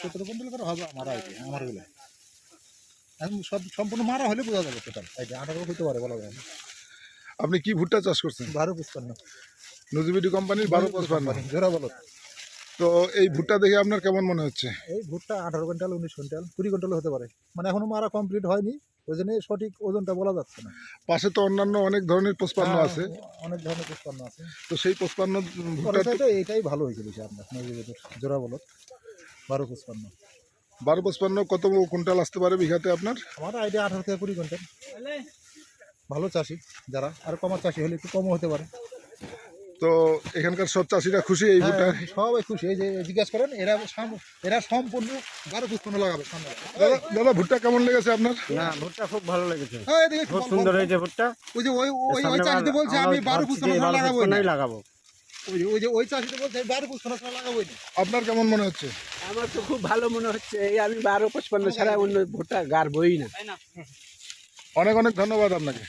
17 quintal করে হবে আমার আইডিয়া, আমার গুলো এখন সব সম্পূর্ণ মারা হলে বোঝা যাবে টোটাল আইডিয়া 18 হতে পারে বলা যায় না। আপনি কি ভুট্টা চাষ করছেন? 12-55 নজিবিডি কোম্পানির 1255। জোড়া বলো। তো এই ভুট্টা দেখে আপনার কেমন মনে হচ্ছে? এই ভুট্টা 18 কুইন্টাল 19 কুইন্টাল 20 কুইন্টাল হতে পারে, মানে এখনো মারা কমপ্লিট হয়নি, ওই জন্য সঠিক ওজনটা বলা যাচ্ছে না। পাশে তো অন্যান্য অনেক ধরনের 55 আছে, অনেক ধরনের 55 আছে, তো সেই 55 ভুট্টা তো এইটাই ভালো হয়েছিল আপনার নজিবের জোড়া বলো 12-55। 1255 কত কুইন্টাল আসতে পারে বিঘাতে আপনার? আমার আইডিয়া 18 থেকে 20 কুইন্টাল। ভালো চাষি যারা, আর কমার চাষি হলে একটু কমও হতে পারে। তো এখানকার সব চাষিরা খুশি এই ভুট্টা? সবাই খুশি, এই যে জিজ্ঞাসা করেন এরা সম্পূর্ণ 12-55 লাগাবে সামনে। দাদা ভুট্টা কেমন লেগেছে আপনার? না, ভুট্টা খুব ভালো লেগেছে, এদিকে খুব সুন্দর হয়েছে ভুট্টা। ওই যে ওই চাষিতে বলছে আমি 12-55 লাগাবো, লাগাবো। ওই চাষিতে বলছে 12-55 লাগাবো। আপনার কেমন মনে হচ্ছে? আমার তো খুব ভালো মনে হচ্ছে, এই আমি 12-55 ছাড়া অন্য ভুট্টা গাড়বই না। অনেক অনেক ধন্যবাদ আপনাকে।